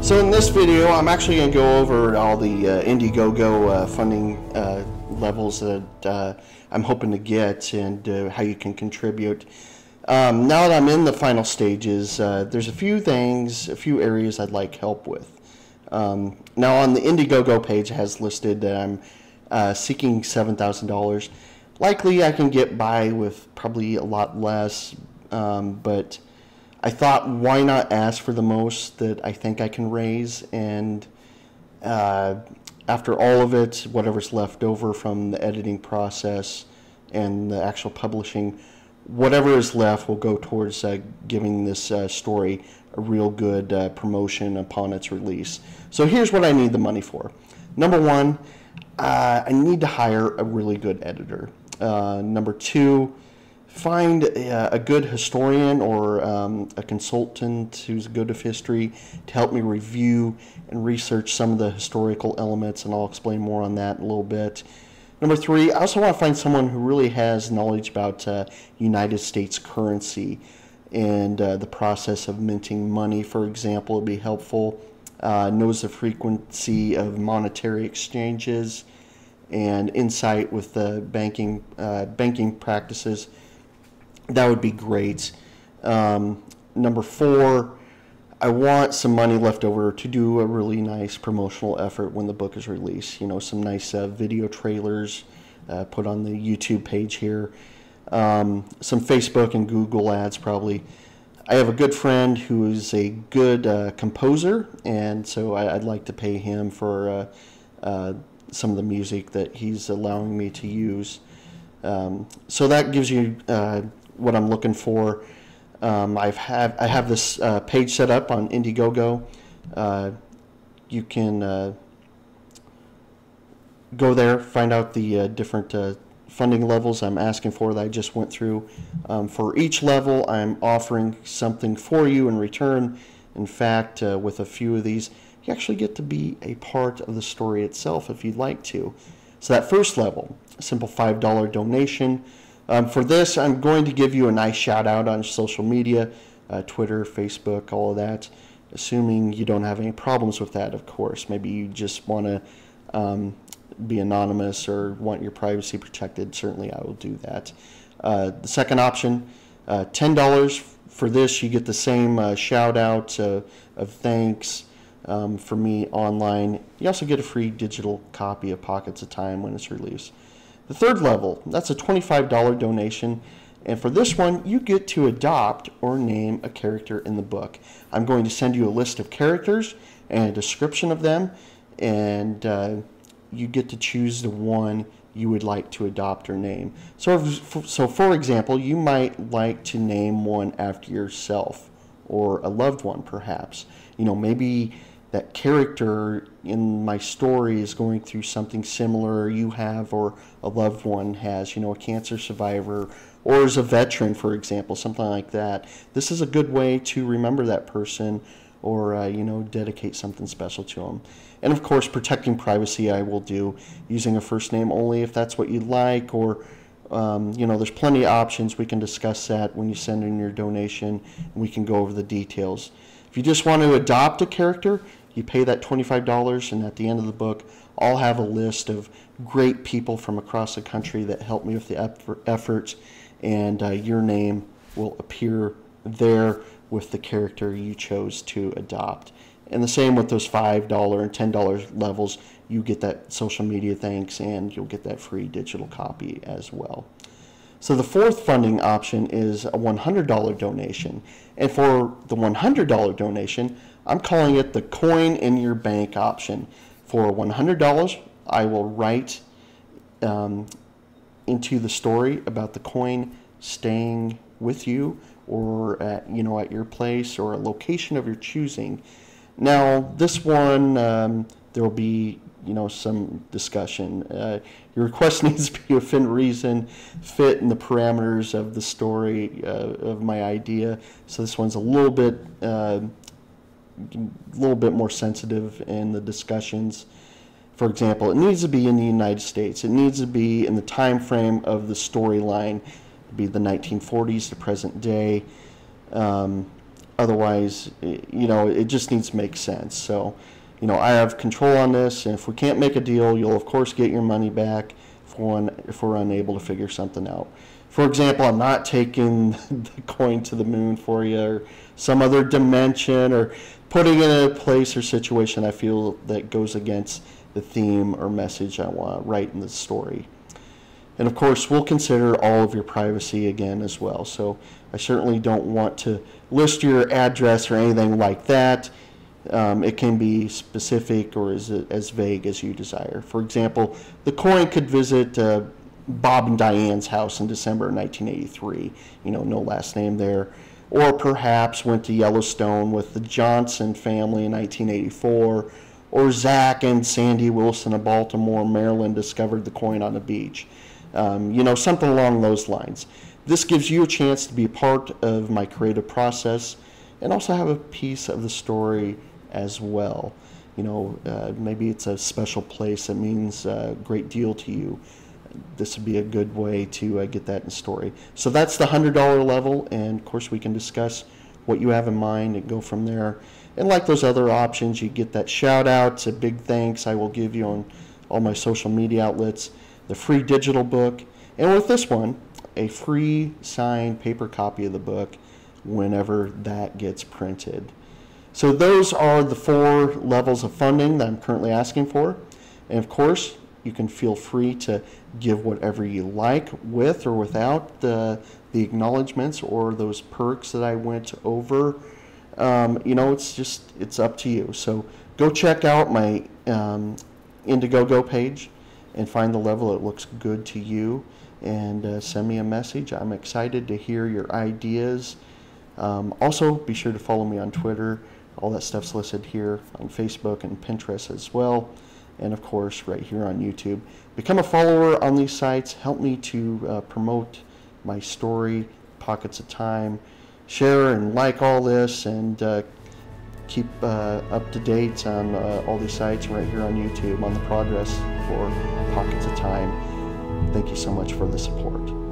So in this video, I'm actually going to go over all the Indiegogo funding levels that I'm hoping to get and how you can contribute. Now that I'm in the final stages, there's a few things, a few areas I'd like help with. Now on the Indiegogo page, it has listed that I'm seeking $7,000. Likely I can get by with probably a lot less, but I thought, why not ask for the most that I think I can raise, and after all of it, whatever's left over from the editing process and the actual publishing, whatever is left will go towards giving this story a real good promotion upon its release. So here's what I need the money for. Number one, I need to hire a really good editor. Number two, find a good historian or a consultant who's good of history to help me review and research some of the historical elements, and I'll explain more on that in a little bit. Number three, I also want to find someone who really has knowledge about United States currency and the process of minting money, for example, would be helpful. Knows the frequency of monetary exchanges and insight with the banking practices. That would be great. Number four, I want some money left over to do a really nice promotional effort when the book is released. You know, some nice video trailers put on the YouTube page here. Some Facebook and Google ads probably. I have a good friend who is a good composer, and so I'd like to pay him for some of the music that he's allowing me to use. So that gives you what I'm looking for. I have this page set up on Indiegogo. You can go there, find out the different funding levels I'm asking for that I just went through. For each level, I'm offering something for you in return. In fact, with a few of these, you actually get to be a part of the story itself if you'd like to. So that first level, a simple $5 donation. For this, I'm going to give you a nice shout out on social media, Twitter, Facebook, all of that, assuming you don't have any problems with that, of course. Maybe you just want to be anonymous or want your privacy protected. Certainly I will do that. The second option, $10. For this, you get the same shout out of thanks for me online. You also get a free digital copy of Pockets of Time when it's released. The third level, that's a $25 donation, and for this one, you get to adopt or name a character in the book. I'm going to send you a list of characters and a description of them, and you get to choose the one you would like to adopt or name. So for example, you might like to name one after yourself or a loved one, perhaps. You know, maybe that character in my story is going through something similar you have or a loved one has, you know, a cancer survivor or is a veteran, for example, something like that. This is a good way to remember that person or, you know, dedicate something special to them. And of course, protecting privacy I will do, using a first name only if that's what you'd like, or, you know, there's plenty of options. We can discuss that when you send in your donation, and we can go over the details. If you just want to adopt a character, you pay that $25, and at the end of the book, I'll have a list of great people from across the country that help me with the efforts, and your name will appear there with the character you chose to adopt. And the same with those $5 and $10 levels, you get that social media thanks, and you'll get that free digital copy as well. So the fourth funding option is a $100 donation. And for the $100 donation, I'm calling it the coin in your bank option. For $100, I will write into the story about the coin staying with you or at, you know, at your place or a location of your choosing. Now, this one, there will be, you know, some discussion. Your request needs to be within reason, fit in the parameters of the story of my idea. So this one's a little bit more sensitive in the discussions. For example, it needs to be in the United States. It needs to be in the time frame of the storyline. It'd be the 1940s to present day. Otherwise, you know, it just needs to make sense. So, you know, I have control on this, and if we can't make a deal, you'll of course get your money back if we're unable to figure something out. For example, I'm not taking the coin to the moon for you, or some other dimension, or putting it in a place or situation I feel that goes against the theme or message I want to write in the story. And of course, we'll consider all of your privacy again as well. So I certainly don't want to list your address or anything like that. It can be specific or as vague as you desire. For example, the coin could visit Bob and Diane's house in December 1983. You know, no last name there. Or perhaps went to Yellowstone with the Johnson family in 1984. Or Zach and Sandy Wilson of Baltimore, Maryland discovered the coin on the beach. You know, something along those lines. This gives you a chance to be a part of my creative process and also have a piece of the story as well. You know, maybe it's a special place that means a great deal to you. This would be a good way to get that in the story. So that's the $100 level, and of course we can discuss what you have in mind and go from there. And like those other options, you get that shout out, a big thanks I will give you on all my social media outlets, the free digital book, and with this one, a free signed paper copy of the book whenever that gets printed. So those are the 4 levels of funding that I'm currently asking for. And of course, you can feel free to give whatever you like with or without the acknowledgments or those perks that I went over. You know, it's up to you. So go check out my Indiegogo page and find the level that looks good to you, and send me a message. I'm excited to hear your ideas. Also, be sure to follow me on Twitter. All that stuff's listed here on Facebook and Pinterest as well. And of course, right here on YouTube. Become a follower on these sites. Help me to promote my story, Pockets of Time. Share and like all this, and keep up to date on all these sites right here on YouTube on the progress for Pockets of Time. Thank you so much for the support.